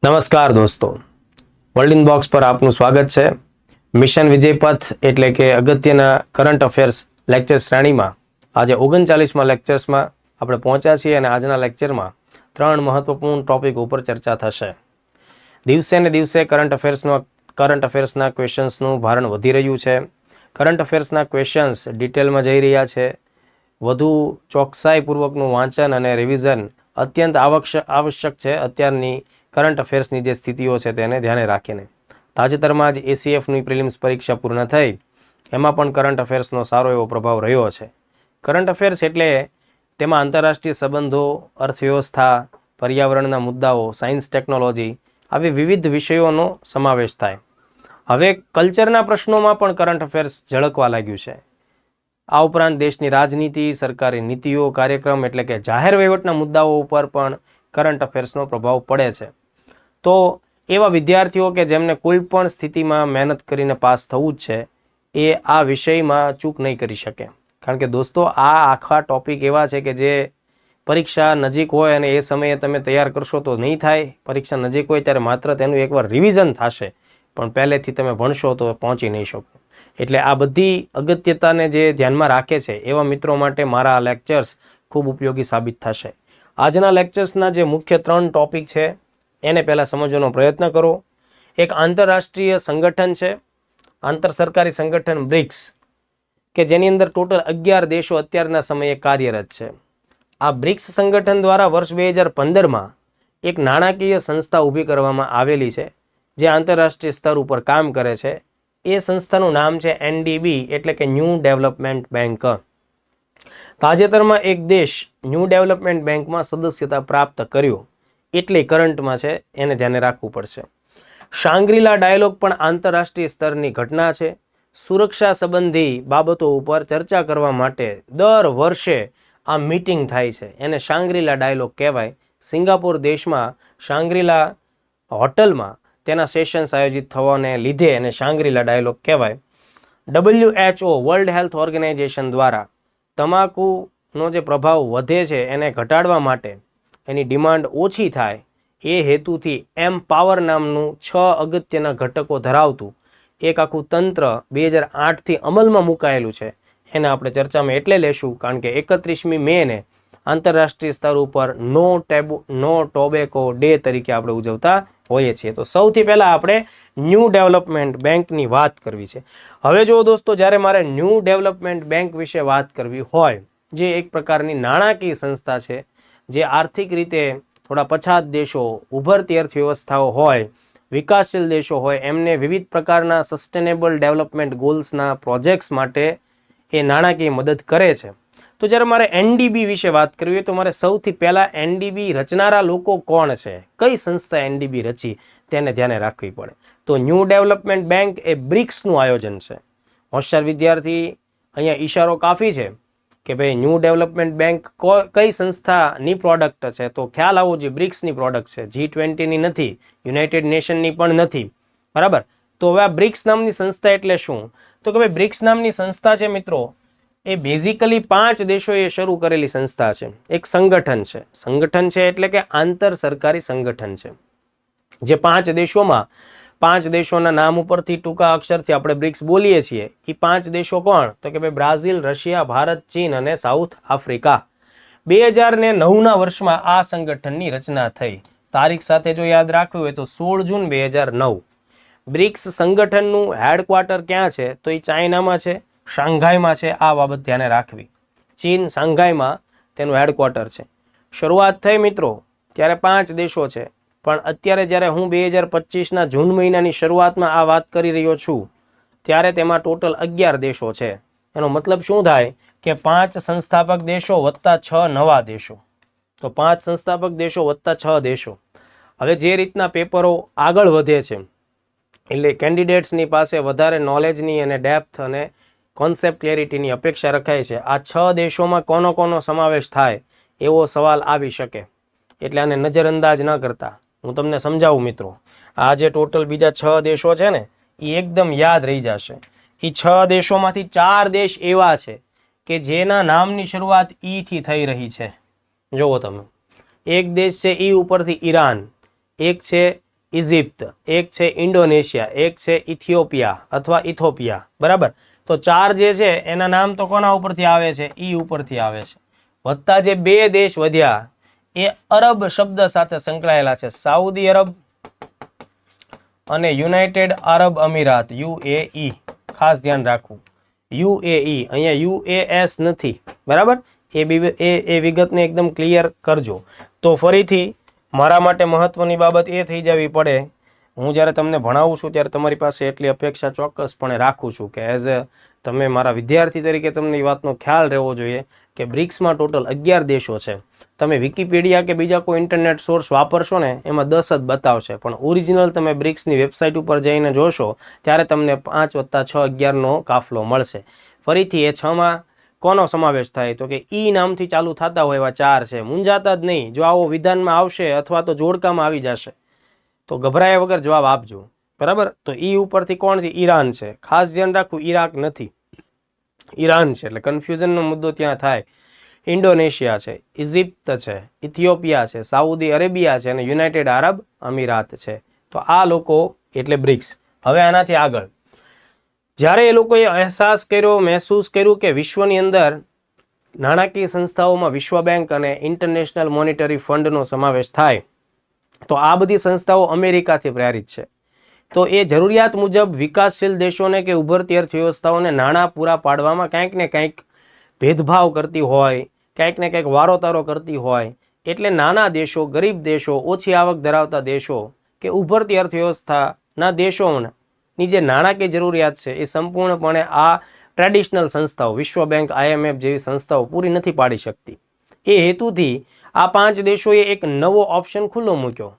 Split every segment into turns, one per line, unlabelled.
નમસ્કાર દોસ્તો, world in box પર આપનું સ્વાગત છે. મિશન વિજયપથ એટલે કે અગત્યના કરંટ અફેર્સ લેક્ચર શ્રેણીમાં આજે 39માં લેક્ચર્સમાં આપણે પહોંચ્યા છીએ અને આજના લેક્ચરમાં 3 મહત્વપૂર્ણ ટોપિક ઉપર ચર્ચા થશે. દિવસે ને દિવસે કરંટ અફેર્સના ક્વેશ્ચન્સનું ભારણ વધી રહ્યું છે. કરંટ અફેર્સના ક્વેશ્ચન્સ ડિટેલમાં જઈ રહ્યા છે. વધુ ચોકસાઈપૂર્વકનું વાંચન અને રિવિઝન અત્યંત આવશ્યક છે અત્યારની કરંટ અફેર્સની જે સ્થિતિઓ છે તેને ધ્યાને રાખીને. તાજેતરમાં જ એસીએફની પ્રિલિમ્સ પરીક્ષા પૂર્ણ થઈ, એમાં પણ કરંટ અફેર્સનો સારો એવો પ્રભાવ રહ્યો છે. કરંટ અફેર્સ એટલે તેમાં આંતરરાષ્ટ્રીય સંબંધો, અર્થવ્યવસ્થા, પર્યાવરણના મુદ્દાઓ, સાયન્સ ટેકનોલોજી આવી વિવિધ વિષયોનો સમાવેશ થાય. હવે કલ્ચરના પ્રશ્નોમાં પણ કરંટ અફેર્સ ઝળકવા લાગ્યું છે. આ ઉપરાંત દેશની રાજનીતિ, સરકારી નીતિઓ, કાર્યક્રમ એટલે કે જાહેર વહીવટના મુદ્દાઓ ઉપર પણ કરંટ અફેર્સનો પ્રભાવ પડે છે. તો એવા વિદ્યાર્થીઓ કે જેમને કોઈ પણ સ્થિતિમાં મહેનત કરીને પાસ થવું જ છે, એ આ વિષયમાં ચૂક નહીં કરી શકે. કારણ કે દોસ્તો, આ આખા ટોપિક એવા છે કે જે પરીક્ષા નજીક હોય અને એ સમયે તમે તૈયાર કરશો તો નહીં થાય. પરીક્ષા નજીક હોય ત્યારે માત્ર તેનું એકવાર રિવિઝન થશે, પણ પહેલેથી તમે ભણશો તો પહોંચી નહીં શકો. એટલે આ બધી અગત્યતાને જે ધ્યાનમાં રાખે છે એવા મિત્રો માટે મારા આ લેક્ચર્સ ખૂબ ઉપયોગી સાબિત થશે. આજના લેક્ચર્સના જે મુખ્ય 3 ટોપિક છે એને પહેલાં સમજવાનો પ્રયત્ન કરો. એક આંતરરાષ્ટ્રીય સંગઠન છે, આંતર સરકારી સંગઠન બ્રિક્સ, કે જેની અંદર ટોટલ 11 દેશો અત્યારના સમયે કાર્યરત છે. આ બ્રિક્સ સંગઠન દ્વારા વર્ષ 2015માં એક નાણાકીય સંસ્થા ઊભી કરવામાં આવેલી છે જે આંતરરાષ્ટ્રીય સ્તર ઉપર કામ કરે છે. એ સંસ્થાનું નામ છે એનડીબી એટલે કે ન્યૂ ડેવલપમેન્ટ બેંક. તાજેતરમાં એક દેશ ન્યૂ ડેવલપમેન્ટ બેંકમાં સદસ્યતા પ્રાપ્ત કર્યો એટલે કરંટમાં છે, એને ધ્યાને રાખવું પડશે. શાંગ્રીલા ડાયલોગ પણ આંતરરાષ્ટ્રીય સ્તરની ઘટના છે. સુરક્ષા સંબંધી બાબતો ઉપર ચર્ચા કરવા માટે દર વર્ષે આ મીટિંગ થાય છે, એને શાંગ્રીલા ડાયલોગ કહેવાય. સિંગાપોર દેશમાં શાંગ્રીલા હોટલમાં તેના સેશન્સ આયોજિત થવાને લીધે એને શાંગ્રીલા ડાયલોગ કહેવાય. WHO વર્લ્ડ હેલ્થ ઓર્ગેનાઇઝેશન દ્વારા તમાકુનો જે પ્રભાવ વધે છે એને ઘટાડવા માટે, એની ડિમાન્ડ ઓછી થાય એ હેતુથી એમપાવર નામનું 6 અગત્યના ઘટકો ધરાવતું એક આખું તંત્ર 2008થી અમલમાં મુકાયેલું છે. એને આપણે ચર્ચામાં એટલે લેશું કારણ કે 31મી મેને આંતરરાષ્ટ્રીય સ્તર ઉપર નો ટોબેકો ડે તરીકે આપણે ઉજવતા હોઈએ છીએ. તો સૌથી પહેલાં આપણે ન્યૂ ડેવલપમેન્ટ બેંકની વાત કરવી છે. હવે જો દોસ્તો, જ્યારે મારે ન્યૂ ડેવલપમેન્ટ બેંક વિશે વાત કરવી હોય, જે એક પ્રકારની નાણાકીય સંસ્થા છે જે આર્થિક રીતે થોડા પછાત દેશો, ઉભરતી અર્થવ્યવસ્થાઓ હોય, વિકાસશીલ દેશો હોય, એમને વિવિધ પ્રકારના સસ્ટેનેબલ ડેવલપમેન્ટ ગોલ્સના પ્રોજેક્ટ્સ માટે એ નાણાકીય મદદ કરે છે. તો જ્યારે મારે એનડીબી વિશે વાત કરવી હોય તો મારે સૌથી પહેલાં એનડીબી રચનારા લોકો કોણ છે, કઈ સંસ્થા એનડીબી રચી, તેને ધ્યાને રાખવી પડે. તો ન્યૂ ડેવલપમેન્ટ બેંક એ બ્રિક્સનું આયોજન છે. હોશિયાર વિદ્યાર્થી, અહીંયા ઈશારો કાફી છે કે ભાઈ ન્યૂ ડેવલપમેન્ટ બેંક કઈ સંસ્થાની પ્રોડક્ટ છે, તો ખ્યાલ આવવો જોઈએ બ્રિક્સની પ્રોડક્ટ છે. G20ની નથી, યુનાઇટેડ નેશનની પણ નથી, બરાબર. તો હવે આ બ્રિક્સ નામની સંસ્થા એટલે શું? તો કે ભાઈ બ્રિક્સ નામની સંસ્થા છે મિત્રો, એ બેઝિકલી 5 દેશોએ શરૂ કરેલી સંસ્થા છે. એક સંગઠન છે. સંગઠન છે એટલે કે આંતર સરકારી સંગઠન છે, જે 5 દેશોમાં 5 દેશોના નામ ઉપરથી ટૂંકા અક્ષરથી આપણે બ્રિક્સ બોલીએ છીએ. એ 5 દેશો કોણ? તો કે ભાઈ બ્રાઝિલ, રશિયા, ભારત, ચીન અને સાઉથ આફ્રિકા. 2009ના વર્ષમાં આ સંગઠનની રચના થઈ. તારીખ સાથે જો યાદ રાખવું હોય તો 16 જૂન 2009. બ્રિક્સ સંગઠનનું હેડક્વાર્ટર ક્યાં છે? તો એ ચાઇનામાં છે, શાંઘાઈમાં છે. આ બાબત ધ્યાને રાખવી. ચીન શાંઘાઈમાં તેનું હેડક્વાર્ટર છે. શરૂઆત થઈ મિત્રો ત્યારે 5 દેશો છે, પણ અત્યારે જ્યારે હું 2025ના જૂન મહિનાની શરૂઆતમાં આ વાત કરી રહ્યો છું ત્યારે તેમાં ટોટલ 11 દેશો છે. એનો મતલબ શું થાય કે 5 સંસ્થાપક દેશો વત્તા 6 નવા દેશો. તો 5 સંસ્થાપક દેશો વત્તા 6 દેશો. હવે જે રીતના પેપરો આગળ વધે છે એટલે કેન્ડિડેટ્સની પાસે વધારે નોલેજની અને ડેપ્થ અને કોન્સેપ્ટ ક્લેરિટીની અપેક્ષા રખાય છે. આ 6 દેશોમાં કોનો સમાવેશ થાય એવો સવાલ આવી શકે, એટલે આને નજરઅંદાજ ન કરતા હું તમને સમજાવું મિત્રો. આ જે ટોટલ બીજા 6 દેશો છે ને, એ એકદમ યાદ રહી જશે. એ 6 દેશોમાંથી 4 દેશ એવા છે કે જેના નામની શરૂઆત ઈ થી થઈ રહી છે. જુઓ તમે, એક દેશ છે ઈ ઉપરથી ઈરાન, એક છે ઇજિપ્ત, એક છે ઇન્ડોનેશિયા, એક છે ઇથિયોપિયા અથવા ઇથોપિયા. બરાબર. તો 4 જે છે એના નામ તો કોના ઉપરથી આવે છે? ઈ ઉપરથી આવે છે. વત્તા જે 2 દેશ વધ્યા એ અરબ શબ્દ સાથે સંકળાયેલા છે. સાઉદી અરબ અને યુનાઇટેડ અરબ અમીરાત, UAE. ખાસ ધ્યાન રાખવું, UAE. અહીંયા UAS નથી. બરાબર. એ વિગતને એકદમ ક્લિયર કરજો. તો ફરીથી મારા માટે મહત્વની બાબત એ થઈ જવી પડે, હું જ્યારે તમને ભણાવું છું ત્યારે તમારી પાસે એટલી અપેક્ષા ચોક્કસપણે રાખું છું કે એઝ અ તમે મારા વિદ્યાર્થી તરીકે તમને એ વાતનો ખ્યાલ રહેવો જોઈએ કે બ્રિક્સમાં ટોટલ 11 દેશો છે. તમે વિકિપીડિયા કે બીજા કોઈ ઇન્ટરનેટ સોર્સ વાપરશો ને એમાં 10 જ બતાવશે, પણ ઓરિજિનલ તમે બ્રિક્સની વેબસાઇટ ઉપર જઈને જોશો ત્યારે તમને 5 + 6 11નો કાફલો મળશે. ફરીથી એ 6માં કોનો સમાવેશ થાય? તો કે ઈ નામથી ચાલુ થતા હોય એવા 4 છે. મૂંઝાતા જ નહીં. જો આવો વિધાનમાં આવશે અથવા તો જોડકામાં આવી જશે તો ગભરાયા વગર જવાબ આપજો. બરાબર. તો ઈ ઉપરથી કોણ છે? ઈરાન છે. ખાસ ધ્યાન રાખવું, ઈરાક નથી, ઈરાન છે. એટલે કન્ફ્યુઝનનો મુદ્દો ત્યાં થાય. ઇન્ડોનેશિયા છે, ઇજિપ્ત છે, ઇથિયોપિયા છે, સાઉદી અરેબિયા છે અને યુનાઇટેડ અરબ અમીરાત છે. તો આ લોકો એટલે બ્રિક્સ. હવે આનાથી આગળ જ્યારે એ લોકોએ અહેસાસ કર્યો, મહેસૂસ કર્યું કે વિશ્વની અંદર નાણાકીય સંસ્થાઓમાં વિશ્વ બેંક અને ઇન્ટરનેશનલ મોનિટરી ફંડનો સમાવેશ થાય, તો આ બધી સંસ્થાઓ અમેરિકાથી પ્રેરિત છે. તો એ જરૂરિયાત મુજબ વિકાસશીલ દેશોને કે ઉભરતી અર્થવ્યવસ્થાઓને નાણાં પૂરા પાડવામાં કંઈક ને કંઈક ભેદભાવ કરતી હોય, કંઈક ને કંઈક વારોતારો કરતી હોય. એટલે નાના દેશો, ગરીબ દેશો, ઓછી આવક ધરાવતા દેશો કે ઉભરતી અર્થવ્યવસ્થાના દેશોની જે નાણાકીય જરૂરિયાત છે એ સંપૂર્ણપણે આ ટ્રેડિશનલ સંસ્થાઓ, વિશ્વ બેંક, IMF જેવી સંસ્થાઓ પૂરી નથી પાડી શકતી. એ હેતુથી આ 5 દેશોએ એક નવો ઓપ્શન ખુલ્લો મૂક્યો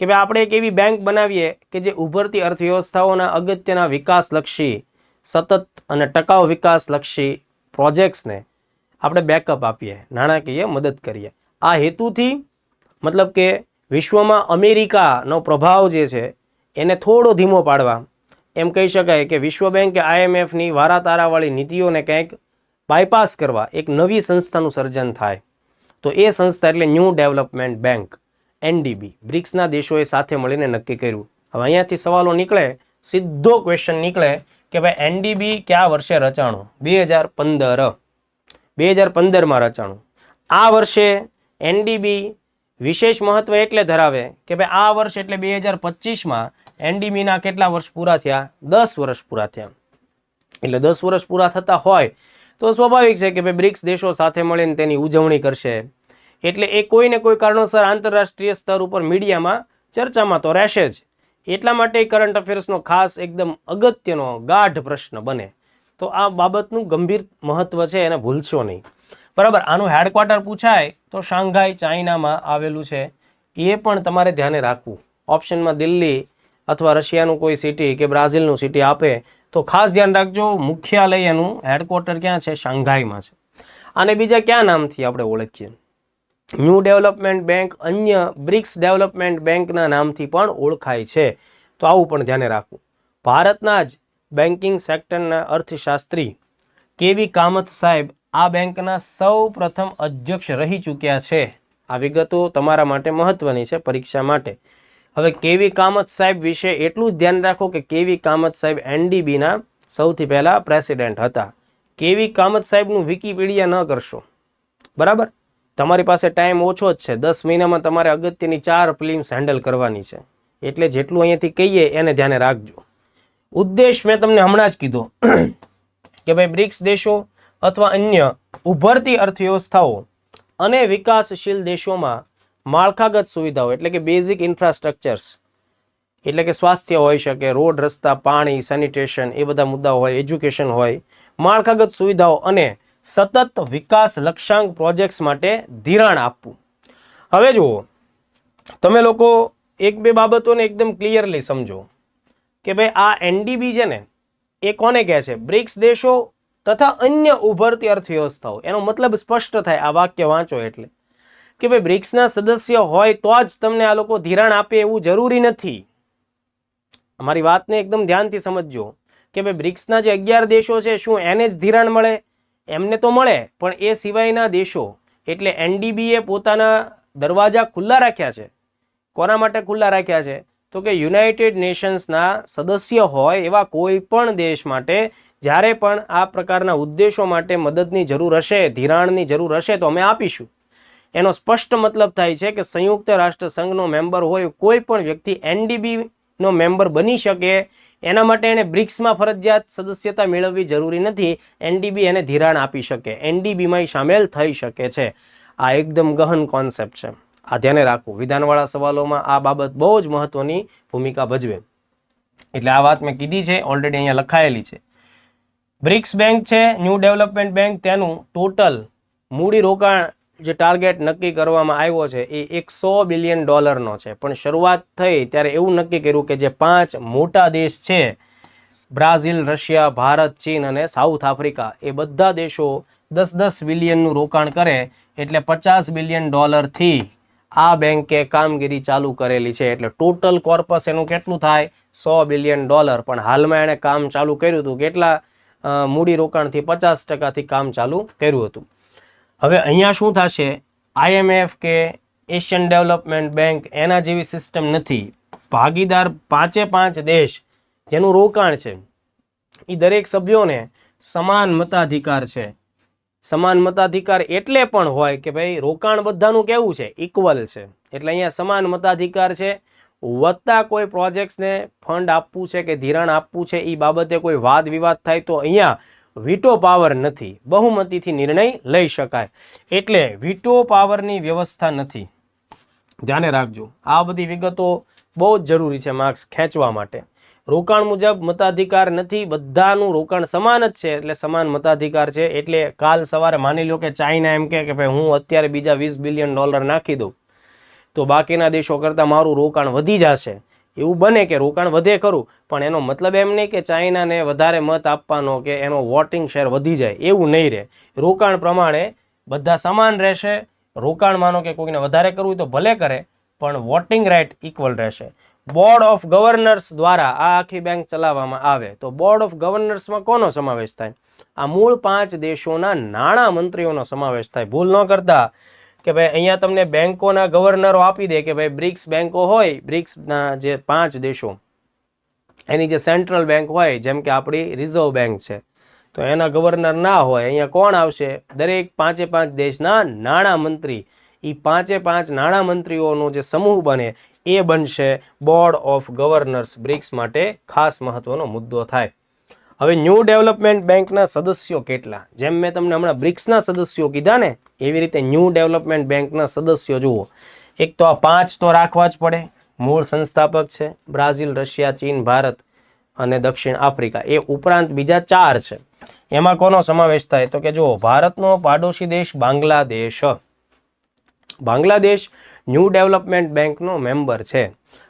કે ભાઈ આપણે એક એવી બેંક બનાવીએ કે જે ઉભરતી અર્થવ્યવસ્થાઓના અગત્યના વિકાસલક્ષી, સતત અને ટકાઉ વિકાસલક્ષી પ્રોજેક્ટ્સને આપણે બેકઅપ આપીએ, નાણાકીય મદદ કરીએ. આ હેતુથી મતલબ કે વિશ્વમાં અમેરિકાનો પ્રભાવ જે છે એને થોડો ધીમો પાડવા એમ કહી શકાય કે વિશ્વ બેંક કે IMFની વારાતારાવાળી નીતિઓને કંઈક બાયપાસ કરવા એક નવી સંસ્થાનું સર્જન થાય. તો એ સંસ્થા એટલે ન્યૂ ડેવલપમેન્ટ બેંક, NDB. બ્રિક્સના દેશોએ સાથે મળીને નક્કી કર્યું. હવે અહીંયાથી સવાલો નીકળે, સીધો ક્વેશ્ચન નીકળે કે ભાઈ NDB કયા વર્ષે રચાણું? 2015. 2015માં રચાણું. આ વર્ષે NDB વિશેષ મહત્વ એટલે ધરાવે કે ભાઈ આ વર્ષ એટલે 2025માં NDBના કેટલા વર્ષ પૂરા થયા? 10 વર્ષ પૂરા થયા. એટલે 10 વર્ષ પૂરા થતા હોય તો સ્વાભાવિક છે કે ભાઈ બ્રિક્સ દેશો સાથે મળીને તેની ઉજવણી કરશે. એટલે એ કોઈ ને કોઈ કારણોસર આંતરરાષ્ટ્રીય સ્તર ઉપર મીડિયામાં ચર્ચામાં તો રહેશે જ. એટલા માટે કરંટ અફેર્સનો ખાસ એકદમ અગત્યનો ગાઢ પ્રશ્ન બને. તો આ બાબતનું ગંભીર મહત્વ છે, એને ભૂલશો નહીં. બરાબર. આનું હેડક્વાર્ટર પૂછાય તો શાંઘાઈ ચાઇનામાં આવેલું છે. એ પણ તમારે ધ્યાને રાખવું. ઓપ્શનમાં દિલ્હી અથવા રશિયાનું કોઈ સિટી કે બ્રાઝિલનું સિટી આપે તો ખાસ ધ્યાન રાખજો, મુખ્યાલય એનું હેડક્વાર્ટર ક્યાં છે? શાંઘાઈમાં છે. અને બીજા કયા નામથી આપણે ઓળખીએ? ન્યૂ ડેવલપમેન્ટ બેંક અન્ય બ્રિક્સ ડેવલપમેન્ટ બેંકના નામથી પણ ઓળખાય છે. તો આવું પણ ધ્યાને રાખવું. ભારતના જ બેન્કિંગ સેક્ટરના અર્થશાસ્ત્રી KV કામત સાહેબ આ બેંકના સૌ પ્રથમ અધ્યક્ષ રહી ચૂક્યા છે. આ વિગતો તમારા માટે મહત્વની છે પરીક્ષા માટે. હવે KV કામત સાહેબ વિશે એટલું જ ધ્યાન રાખો કે KV કામત સાહેબ NDBના સૌથી પહેલા પ્રેસિડેન્ટ હતા. KV કામત સાહેબનું વિકિપીડિયા ન કરશો. બરાબર. તમારી પાસે ટાઈમ ઓછો જ છે. 10 મહિનામાં તમારે અગત્યની 4 ફિલ્મ્સ હેન્ડલ કરવાની છે. એટલે જેટલું અહીંયાથી કહીએ એને ધ્યાને રાખજો. ઉદ્દેશ મેં તમને હમણાં જ કીધો કે ભાઈ બ્રિક્સ દેશો અથવા અન્ય ઉભરતી અર્થવ્યવસ્થાઓ અને વિકાસશીલ દેશોમાં માળખાગત સુવિધાઓ એટલે કે બેઝિક ઇન્ફ્રાસ્ટ્રક્ચર્સ એટલે કે સ્વાસ્થ્ય હોઈ શકે, રોડ, રસ્તા, પાણી, સેનિટેશન, એ બધા મુદ્દાઓ હોય, એજ્યુકેશન હોય, માળખાગત સુવિધાઓ અને સતત વિકાસ લક્ષ્યાંક પ્રોજેક્ટ્સ માટે ધિરાણ આપવું. હવે જુઓ, તમે લોકો 1-2 બાબતોને એકદમ ક્લિયરલી સમજો કે ભાઈ આ NDB છે ને એ કોને કહે છે? બ્રિક્સ દેશો તથા અન્ય ઉભરતી અર્થવ્યવસ્થાઓ. એનો મતલબ સ્પષ્ટ થાય આ વાક્ય વાંચો એટલે કે ભાઈ બ્રિક્સના સદસ્ય હોય તો જ તમને આ લોકો ધિરાણ આપે એવું જરૂરી નથી. અમારી વાતને એકદમ ધ્યાનથી સમજજો કે ભાઈ બ્રિક્સના જે 11 દેશો છે શું એને જ ધિરાણ મળે? એમને તો મળે, પણ એ સિવાયના દેશો એટલે NDB એ પોતાના દરવાજા ખુલ્લા રાખ્યા છે. કોના માટે ખુલ્લા રાખ્યા છે? તો કે યુનાઇટેડ નેશન્સના સદસ્ય હોય એવા કોઈ પણ દેશ માટે જ્યારે પણ આ પ્રકારના ઉદ્દેશો માટે મદદની જરૂર હશે, ધિરાણની જરૂર હશે તો અમે આપીશું. એનો સ્પષ્ટ મતલબ થાય છે કે સંયુક્ત રાષ્ટ્ર સંઘનો મેમ્બર હોય કોઈ પણ વ્યક્તિ એનડીબીનો મેમ્બર બની શકે, એના માટે એને બ્રિક્સમાં ફરજિયાત સદસ્યતા મેળવવી જરૂરી નથી. એનડીબી એને ધિરાણ આપી શકે, એનડીબીમાં સામેલ થઈ શકે છે. આ એકદમ ગહન કોન્સેપ્ટ છે, આ ધ્યાને રાખવું. વિધાનવાળા સવાલોમાં આ બાબત બહુ જ મહત્વની ભૂમિકા ભજવે. એટલે આ વાત મેં કીધી છે, ઓલરેડી અહીંયા લખાયેલી છે. બ્રિક્સ બેંક છે, ન્યૂ ડેવલપમેન્ટ બેંક, તેનું ટોટલ મૂડી રોકાણ જે ટાર્ગેટ નક્કી કરવામાં આવ્યો છે એ $100 બિલિયન છે. પણ શરૂઆત થઈ ત્યારે એવું નક્કી કર્યું કે જે 5 મોટા દેશ છે, બ્રાઝિલ, રશિયા, ભારત, ચીન અને સાઉથ આફ્રિકા, એ બધા દેશો 10-10 બિલિયનનું રોકાણ કરે એટલે $50 બિલિયન થી આ બેંકે કામગીરી ચાલુ કરેલી છે. એટલે ટોટલ કોર્પસ એનું કેટલું થાય? $100 બિલિયન. પણ હાલમાં એણે કામ ચાલુ કર્યું હતું કેટલા મૂડી રોકાણથી? 50% કામ ચાલુ કર્યું હતું. હવે અહીંયા શું થશે? IMF કે એશિયન ડેવલપમેન્ટ બેંક એના જેવી સિસ્ટમ નથી. ભાગીદાર 5 દેશ જેનું રોકાણ છે એ દરેક સભ્યોને સમાન મતાધિકાર છે. સમાન મતાધિકાર એટલે પણ હોય કે ભાઈ રોકાણ બધાનું કેવું છે? ઇક્વલ છે. એટલે અહીંયા સમાન મતાધિકાર છે. વત્તા કોઈ પ્રોજેક્ટ્સને ફંડ આપવું છે કે ધિરાણ આપવું છે એ બાબતે કોઈ વાદ વિવાદ થાય તો અહીંયા વીટો પાવર નથી, બહુમતીથી નિર્ણય લઈ શકાય. એટલે વીટો પાવરની વ્યવસ્થા નથી. ધ્યાને રાખજો, આ બધી વિગતો બહુ જ જરૂરી છે માર્ક્સ ખેંચવા માટે. રોકાણ મુજબ મતાધિકાર નથી, બધાનું રોકાણ સમાન જ છે એટલે સમાન મતાધિકાર છે. એટલે કાલ સવારે માની લો કે ચાઇના એમ કે ભાઈ હું અત્યારે બીજા $20 બિલિયન નાખી દઉં તો બાકીના દેશો કરતાં મારું રોકાણ વધી જશે. એવું બને કે રોકાણ વધે ખરું, પણ એનો મતલબ એમ નહીં કે ચાઇનાને વધારે મત આપવાનો કે એનો વોટિંગ શેર વધી જાય, એવું નહીં રહે. રોકાણ પ્રમાણે બધા સમાન રહેશે. રોકાણ માનો કે કોઈને વધારે કરવું તો ભલે કરે, પણ વોટિંગ રાઇટ ઇક્વલ રહેશે. બોર્ડ ઓફ ગવર્નર્સ દ્વારા આ આખી બેંક ચલાવવામાં આવે. તો બોર્ડ ઓફ ગવર્નર્સમાં કોનો સમાવેશ થાય? આ મૂળ 5 દેશોના નાણાં મંત્રીઓનો સમાવેશ થાય. ભૂલ ન કરતા કે ભાઈ અહીંયા તમને બેંકોના ગવર્નરો આપી દે કે ભાઈ બ્રિક્સ બેંકો હોય, બ્રિક્સના જે 5 દેશો એની જે સેન્ટ્રલ બેંક હોય, જેમ કે આપણી રિઝર્વ બેંક છે, તો એના ગવર્નર ના હોય. અહીંયા કોણ આવશે? દરેક 5 દેશના નાણાં મંત્રી. એ 5 નાણાં મંત્રીઓનો જે સમૂહ બને એ બનશે બોર્ડ ઓફ ગવર્નર્સ. બ્રિક્સ માટે ખાસ મહત્વનો મુદ્દો થાય. હવે ન્યૂ ડેવલપમેન્ટ બેંકના સદસ્યો કેટલા? જેમ મેં તમને હમણાં બ્રિક્સના સદસ્યો કીધા ને, એવી રીતે ન્યૂ ડેવલપમેન્ટ બેંકના સદસ્યો જુઓ. એક તો આ 5 તો રાખવા જ પડે. મૂળ સંસ્થાપક છે બ્રાઝિલ, રશિયા, ચીન, ભારત અને દક્ષિણ આફ્રિકા. એ ઉપરાંત બીજા 4 છે. એમાં કોનો સમાવેશ થાય? તો કે જુઓ, ભારતનો પાડોશી દેશ બાંગ્લાદેશ. બાંગ્લાદેશ ન્યૂ ડેવલપમેન્ટ બેંકનો મેમ્બર છે.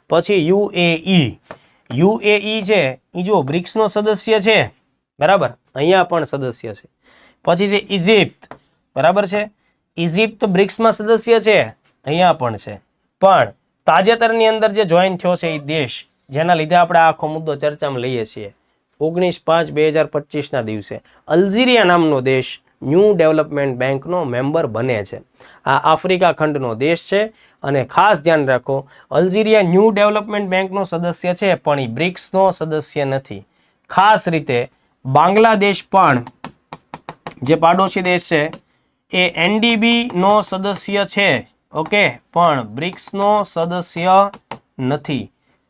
પછી UAE. UAE છે એ જો બ્રિક્સનો સદસ્ય છે, બરાબર, અહીંયા પણ સદસ્ય છે. પછી છે ઇજિપ્ત, બરાબર છે, ઇજિપ્ત બ્રિક્સમાં સદસ્ય છે, અહીંયા પણ છે. પણ તાજેતરની અંદર જે જોઈન થયો છે એ દેશ, જેના લીધે આપણે આખો મુદ્દો ચર્ચામાં લઈએ છીએ, 19/5/2025ના દિવસે અલ્જીરિયા નામનો દેશ ન્યૂ ડેવલપમેન્ટ બેંકનો મેમ્બર બને છે. આ આફ્રિકા ખંડનો દેશ છે અને ખાસ ધ્યાન રાખો, અલ્જીરિયા ન્યૂ ડેવલપમેન્ટ બેંકનો સદસ્ય છે પણ એ બ્રિક્સનો સદસ્ય નથી. ખાસ રીતે બાંગ્લાદેશ પણ જે પાડોશી દેશ છે એ એનડીબીનો સદસ્ય છે, ઓકે, પણ બ્રિક્સનો સદસ્ય નથી.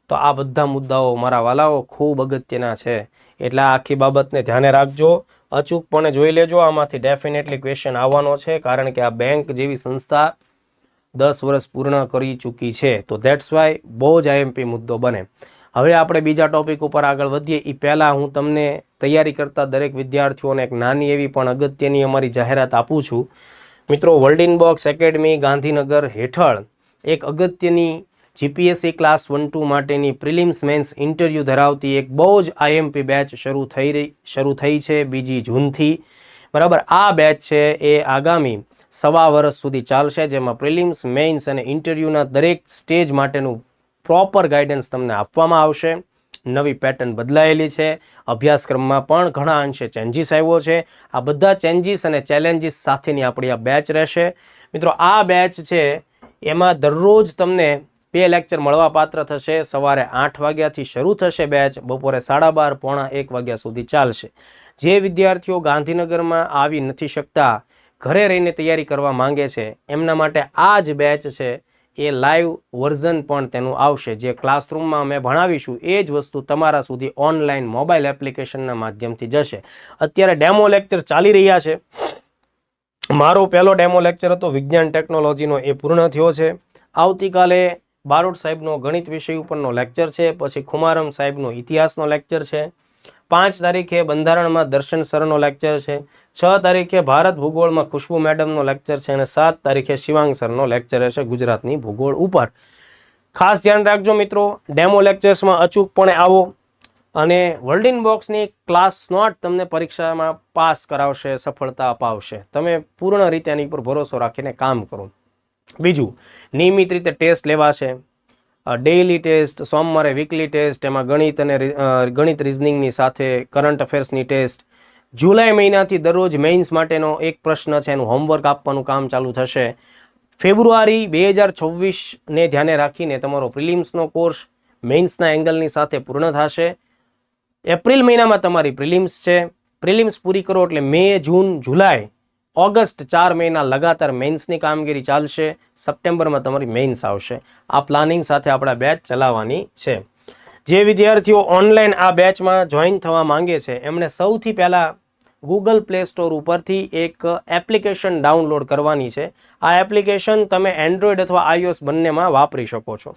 તો આ બધા મુદ્દાઓ મારા વાલાઓ ખૂબ અગત્યના છે. એટલે આ આખી બાબતને ધ્યાને રાખજો, અચૂકપણે જોઈ લેજો. આમાંથી ડેફિનેટલી ક્વેશ્ચન આવવાનો છે, કારણ કે આ બેંક જેવી સંસ્થા 10 વર્ષ પૂર્ણ કરી ચૂકી છે. તો ધેટ્સ વાય બહુ જ આઈએમપી મુદ્દો બને. હવે આપણે બીજા ટોપિક ઉપર આગળ વધીએ એ પહેલાં હું તમને તૈયારી કરતા દરેક વિદ્યાર્થીઓને એક નાની એવી પણ અગત્યની અમારી જાહેરાત આપું છું. મિત્રો, વર્લ્ડ બોક્સ એકેડમી ગાંધીનગર હેઠળ એક અગત્યની જીપીએસસી ક્લાસ 1-2 માટેની પ્રિલિમ્સ મેન્સ ઇન્ટરવ્યૂ ધરાવતી એક બહુ જ આઈએમપી બેચ શરૂ થઈ છે 2 જૂનથી, બરાબર. આ બેચ છે એ આગામી 1.25 વર્ષ સુધી ચાલશે, જેમાં પ્રિલિમ્સ, મેઇન્સ અને ઇન્ટરવ્યૂના દરેક સ્ટેજ માટેનું પ્રોપર ગાઈડન્સ તમને આપવામાં આવશે. નવી પેટર્ન બદલાયેલી છે, અભ્યાસક્રમમાં પણ ઘણા અંશે ચેન્જીસ આવ્યો છે. આ બધા ચેન્જીસ અને ચેલેન્જીસ સાથેની આપણી આ બેચ રહેશે. મિત્રો, આ બેચ છે એમાં દરરોજ તમને 2 લેક્ચર મળવાપાત્ર થશે. સવારે 8 વાગ્યાથી શરૂ થશે બેચ, બપોરે 12:30 પોણા 1 વાગ્યા સુધી ચાલશે. જે વિદ્યાર્થીઓ ગાંધીનગરમાં આવી નથી શકતા, ઘરે રહીને તૈયારી કરવા માંગે છે, એમના માટે આ જ બેચ છે એ લાઈવ વર્ઝન પણ તેનું આવશે. જે ક્લાસરૂમમાં અમે ભણાવીશું એ જ વસ્તુ તમારા સુધી ઓનલાઈન મોબાઈલ એપ્લિકેશનના માધ્યમથી જશે. અત્યારે ડેમો લેક્ચર ચાલી રહ્યા છે. મારો પહેલો ડેમો લેક્ચર હતો વિજ્ઞાન ટેકનોલોજીનો, એ પૂર્ણ થયો છે. આવતીકાલે બારોટ સાહેબનો ગણિત વિષય ઉપરનો લેક્ચર છે, પછી ખુમારમ સાહેબનો ઇતિહાસનો લેક્ચર છે. 5 તારીખે બંધારણમાં દર્શન સરનો લેક્ચર છે. 6 તારીખે ભારત ભૂગોળમાં ખુશ્બુ મેડમનો લેક્ચર છે અને 7 તારીખે શિવાંગ સરનો લેક્ચર રહેશે ગુજરાતની ભૂગોળ ઉપર. ખાસ ધ્યાન રાખજો મિત્રો, ડેમો લેક્ચર્સમાં અચૂકપણે આવો અને વર્લ્ડ ઇન બોક્સની ક્લાસ નોટ તમને પરીક્ષામાં પાસ કરાવશે, સફળતા અપાવશે. તમે પૂર્ણ રીતે એની પર ભરોસો રાખીને કામ કરો. બીજું, નિયમિત રીતે ટેસ્ટ લેવાશે. ડેઇલી ટેસ્ટ, સોમવારે વીકલી ટેસ્ટ, એમાં ગણિત અને ગણિત રિઝનિંગની સાથે કરંટ અફેર્સની ટેસ્ટ. જુલાઈ મહિનાથી દરરોજ મેઇન્સ માટેનો એક પ્રશ્ન છે, એનું હોમવર્ક આપવાનું કામ ચાલુ થશે. ફેબ્રુઆરી 2024ને ધ્યાને રાખીને તમારો પ્રિલિમ્સનો કોર્સ મેઇન્સના એંગલની સાથે પૂર્ણ થશે. એપ્રિલ મહિનામાં તમારી પ્રિલિમ્સ છે. પ્રિલિમ્સ પૂરી કરો એટલે મે, જૂન, જુલાઈ, ઓગસ્ટ 4 મહિના લગાતાર મેઇન્સની કામગીરી ચાલશે. સપ્ટેમ્બરમાં તમારી મેઇન્સ આવશે. આ પ્લાનિંગ સાથે આપણા બેચ ચલાવવાની છે. જે વિદ્યાર્થીઓ ઓનલાઈન આ બેચમાં જોઈન થવા માંગે છે એમણે સૌથી પહેલાં ગૂગલ પ્લે સ્ટોર ઉપરથી એક એપ્લિકેશન ડાઉનલોડ કરવાની છે. આ એપ્લિકેશન તમે એન્ડ્રોઈડ અથવા iOS બંનેમાં વાપરી શકો છો.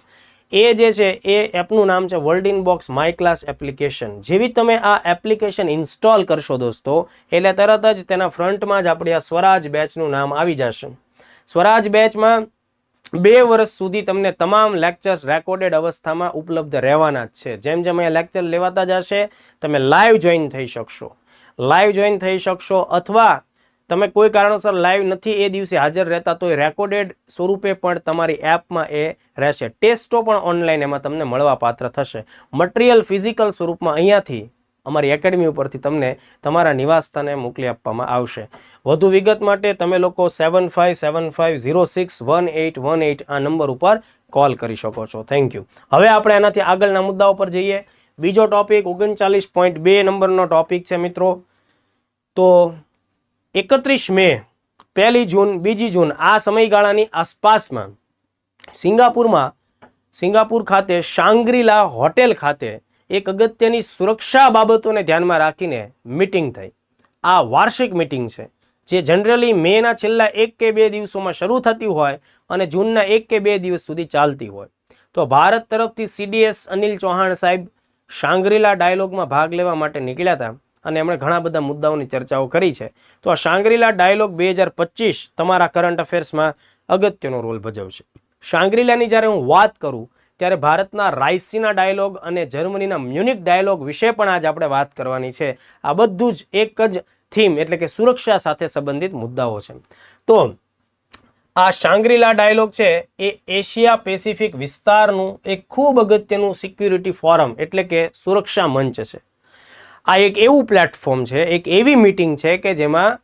એ જે છે એ એપનું નામ છે world in box my class application. જેવી તમે આ એપ્લિકેશન ઇન્સ્ટોલ કરશો દોસ્તો, એટલે તરત જ તેના ફ્રન્ટમાં જ આપણી આ સ્વરાજ બેચનું નામ આવી જશે. સ્વરાજ બેચમાં 2 વર્ષ સુધી તમને તમામ લેક્ચર્સ રેકોર્ડેડ અવસ્થામાં ઉપલબ્ધ રહેવાના જ છે. જેમ જેમ અહીંયા લેક્ચર લેવાતા જશે તમે લાઈવ જોઈન થઈ શકશો. અથવા તમે કોઈ કારણોસર લાઈવ નથી એ દિવસે હાજર રહેતા તો રેકોર્ડેડ સ્વરૂપે પણ તમારી એપમાં એ રહેશે. ટેસ્ટો પણ ઓનલાઈન એમાં તમને મળવાપાત્ર થશે. મટીરિયલ ફિઝિકલ સ્વરૂપમાં અહીંયાથી અમારી એકેડમી ઉપરથી તમને તમારા નિવાસસ્થાને મોકલી આપવામાં આવશે. વધુ વિગત માટે તમે લોકો 7575061818 આ નંબર ઉપર કોલ કરી શકો છો. Thank you. હવે આપણે એનાથી આગળના મુદ્દા ઉપર જઈએ. બીજો ટોપિક 39.2 નંબરનો ટોપિક છે મિત્રો. તો 31 મે, 1 જૂન, 2 જૂન આ સમયગાળાની આસપાસમાં સિંગાપુર ખાતે શાંગ્રીલા હોટેલ ખાતે એક અગત્યની સુરક્ષા બાબતોને ધ્યાનમાં રાખીને મીટિંગ થઈ. આ વાર્ષિક મીટિંગ છે જે જનરલી મેના છેલ્લા 1 કે 2 દિવસોમાં શરૂ થતી હોય અને જૂનના 1 કે 2 દિવસ સુધી ચાલતી હોય. તો ભારત તરફથી CDS અનિલ ચૌહાણ સાહેબ શાંગ્રીલા ડાયલોગમાં ભાગ લેવા માટે નીકળ્યા હતા અને એમણે ઘણા બધા મુદ્દાઓની ચર્ચાઓ કરી છે. તો આ શાંગ્રીલા ડાયલોગ 2025 તમારા કરંટ અફેર્સમાં અગત્યનો રોલ ભજવશે. શાંગ્રીલાની જ્યારે હું વાત કરું ત્યારે ભારતના રાયસીના ડાયલોગ અને જર્મનીના મ્યુનિક ડાયલોગ વિશે પણ આજ આપણે વાત કરવાની છે. આ બધું જ એક જ થીમ એટલે કે સુરક્ષા સાથે સંબંધિત મુદ્દાઓ છે. તો આ શાંગ્રીલા ડાયલોગ છે એ એશિયા પેસિફિક વિસ્તારનું એક ખૂબ અગત્યનું સિક્યુરિટી ફોરમ એટલે કે સુરક્ષા મંચ છે. આ એક એવું પ્લેટફોર્મ છે, એક એવી મીટિંગ છે કે જેમાં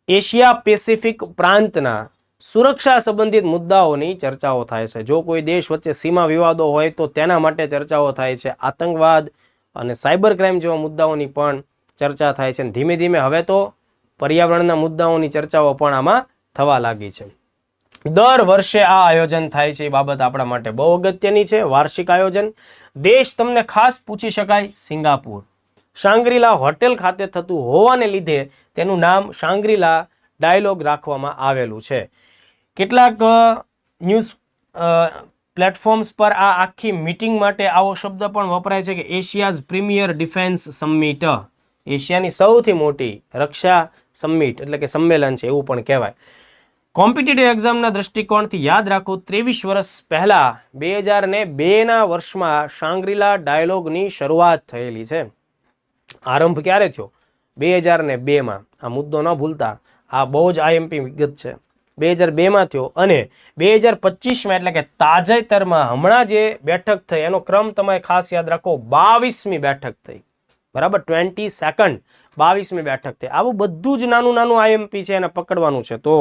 એશિયા પેસિફિક પ્રાંતના સુરક્ષા સંબંધિત મુદ્દાઓની ચર્ચાઓ થાય છે. જો કોઈ દેશ વચ્ચે સીમા વિવાદો હોય તો તેના માટે ચર્ચાઓ થાય છે. આતંકવાદ અને સાયબર ક્રાઇમ જેવા મુદ્દાઓની પણ ચર્ચા થાય છે. ધીમે ધીમે હવે તો પર્યાવરણના મુદ્દાઓની ચર્ચાઓ પણ આમાં થવા લાગી છે. દર વર્ષે આ આયોજન થાય છે, એ બાબત આપણા માટે બહુ અગત્યની છે. વાર્ષિક આયોજન. દેશ તમને ખાસ પૂછી શકાય સિંગાપુર. શાંગ્રીલા હોટેલ ખાતે થતું હોવાને લીધે તેનું નામ શાંગ્રીલા ડાયલોગ રાખવામાં આવેલું છે. કેટલાક ન્યૂઝ પ્લેટફોર્મ્સ પર આ આખી મીટિંગ માટે આવો શબ્દ પણ વપરાય છે કે એશિયાઝ પ્રીમિયર ડિફેન્સ સમિટ. એશિયાની સૌથી મોટી રક્ષા સમિટ એટલે કે સંમેલન છે એવું પણ કહેવાય. કોમ્પિટિટિવ એક્ઝામના દ્રષ્ટિકોણથી યાદ રાખો 23 વર્ષ પહેલા 2002ના વર્ષમાં શાંગ્રીલા ડાયલોગની શરૂઆત થયેલી છે. આરંભ ક્યારે થયો? 2002માં. આ મુદ્દો ન ભૂલતા, આ બહુ જ આઈએમપી વિગત છે. 2002માં થયો અને 2025માં એટલે કે તાજેતરમાં હમણાં જે બેઠક થઈ એનો ક્રમ તમે ખાસ યાદ રાખો. 22મી બેઠક થઈ, બરાબર, 22nd 22મી બેઠક થઈ. આવું બધું જ નાનું નાનું આઈએમપી છે એને પકડવાનું છે. તો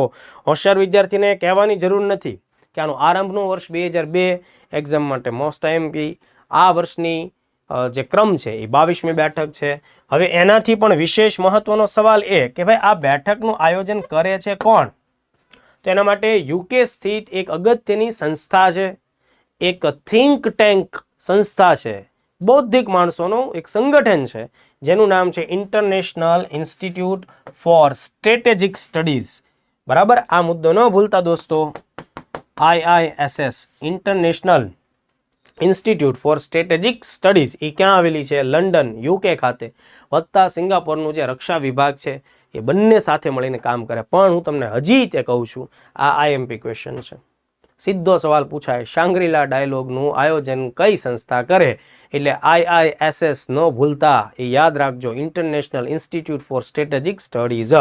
હોશિયાર વિદ્યાર્થીને કહેવાની જરૂર નથી કે આનું આરંભનું વર્ષ 2002 એક્ઝામ માટે મોસ્ટ આઈએમપી આ વર્ષની જે ક્રમ છે એ 22મી બેઠક છે. હવે એનાથી પણ વિશેષ મહત્વનો સવાલ એ કે ભાઈ આ બેઠકનું આયોજન કરે છે કોણ? તો એના માટે યુકે સ્થિત એક અગત્યની સંસ્થા છે, એક થિંક ટેન્ક સંસ્થા છે, બૌદ્ધિક માણસોનું એક સંગઠન છે જેનું નામ છે international institute for strategic studies. બરાબર, આ મુદ્દો ન ભૂલતા દોસ્તો. IISS international institute for strategic studies એ ક્યાં આવેલી છે? લંડન યુકે ખાતે, વત્તા સિંગાપોરનું જે રક્ષા વિભાગ છે એ બંને સાથે મળીને કામ કરે. પણ હું તમને હજી તે કહું છું, આ આઈએમપી ક્વેશ્ચન છે. સીધો સવાલ પૂછાય, શાંગ્રીલા ડાયલોગનું આયોજન કઈ સંસ્થા કરે? એટલે IISS ન ભૂલતા, એ યાદ રાખજો, International institute for strategic Studies.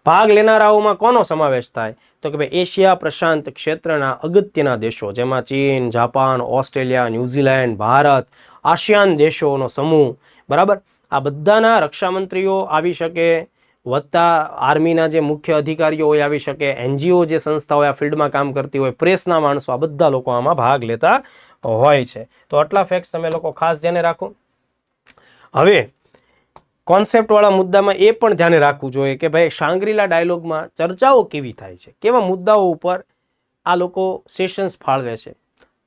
ભાગ લેનારાઓમાં કોનો સમાવેશ થાય? તો કે ભાઈ એશિયા પ્રશાંત ક્ષેત્રના અગત્યના દેશો, જેમાં ચીન, Japan, Australia, New Zealand, Bharat, ASEAN દેશોનો સમૂહ. બરાબર, આ બધાના રક્ષામંત્રીઓ આવી શકે, વત્તા આર્મીના જે મુખ્ય અધિકારીઓ હોય આવી શકે, NGO જે સંસ્થા હોય આ ફિલ્ડમાં કામ કરતી હોય, પ્રેસના માણસો, આ બધા લોકો આમાં ભાગ લેતા હોય છે. તો આટલા ફેક્ટ્સ તમે લોકો ખાસ ધ્યાને રાખો. હવે કોન્સેપ્ટવાળા મુદ્દામાં એ પણ ધ્યાને રાખવું જોઈએ કે ભાઈ શાંગ્રીલા ડાયલોગમાં ચર્ચાઓ કેવી થાય છે, કેવા મુદ્દાઓ ઉપર આ લોકો સેશન્સ ફાળવે છે.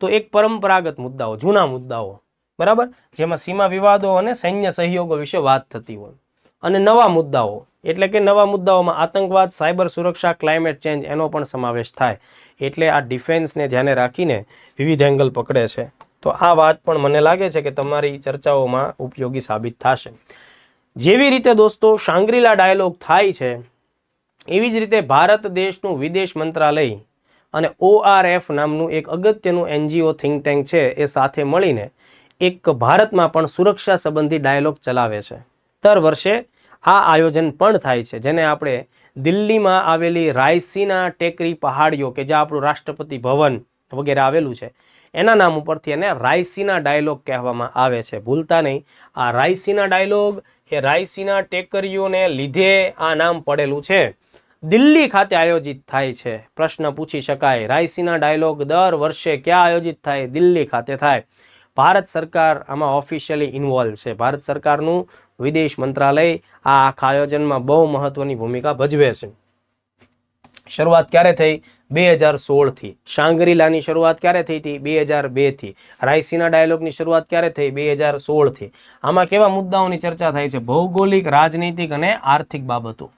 તો એક પરંપરાગત મુદ્દાઓ, જૂના મુદ્દાઓ, બરાબર, જેમાં સીમા વિવાદો અને સૈન્ય સહયોગો વિશે વાત થતી હોય, અને નવા મુદ્દાઓ એટલે કે નવા મુદ્દાઓમાં આતંકવાદ, સાયબર સુરક્ષા, ક્લાઇમેટ ચેન્જ એનો પણ સમાવેશ થાય. એટલે આ ડિફેન્સને ધ્યાને રાખીને વિવિધ એંગલ પકડે છે. તો આ વાત પણ મને લાગે છે કે તમારી ચર્ચાઓમાં ઉપયોગી સાબિત થશે. જેવી રીતે દોસ્તો શાંગ્રીલા ડાયલોગ થાય છે, એવી જ રીતે ભારત દેશનું વિદેશ મંત્રાલય અને ORF નામનું એક અગત્યનું NGO થિંક ટેન્ક છે એ સાથે મળીને એક ભારતમાં પણ સુરક્ષા સંબંધી ડાયલોગ ચલાવે છે. દર વર્ષે આ આયોજન પણ થાય છે, જેને આપણે દિલ્હીમાં આવેલી રાયસીના ટેકરી પહાડીઓ કે જ્યાં આપણું રાષ્ટ્રપતિ ભવન વગેરે આવેલું છે એના નામ ઉપરથી એને રાયસીના ડાયલોગ કહેવામાં આવે છે. ભૂલતા નહીં, આ રાયસીના ડાયલોગ એ રાયસીના ટેકરીઓને લીધે આ નામ પડેલું છે. દિલ્હી ખાતે આયોજિત થાય છે. પ્રશ્ન પૂછી શકાય, રાયસીના ડાયલોગ દર વર્ષે ક્યાં આયોજિત થાય? દિલ્હી ખાતે થાય. ભારત સરકાર આમાં ઓફિશિયલી ઇન્વોલ્વ છે. ભારત સરકારનું વિદેશ મંત્રાલય આ આખા આયોજનમાં બહુ મહત્વની ભૂમિકા ભજવે છે. શરૂઆત ક્યારે થઈ? 2016થી. શાંગ્રીલાની શરૂઆત ક્યારે થઈ હતી? 2002થી. રાયસીના ડાયલોગની શરૂઆત ક્યારે થઈ? 2016થી. આમાં કેવા મુદ્દાઓની ચર્ચા થાય છે? ભૌગોલિક, રાજનૈતિક અને આર્થિક બાબતો.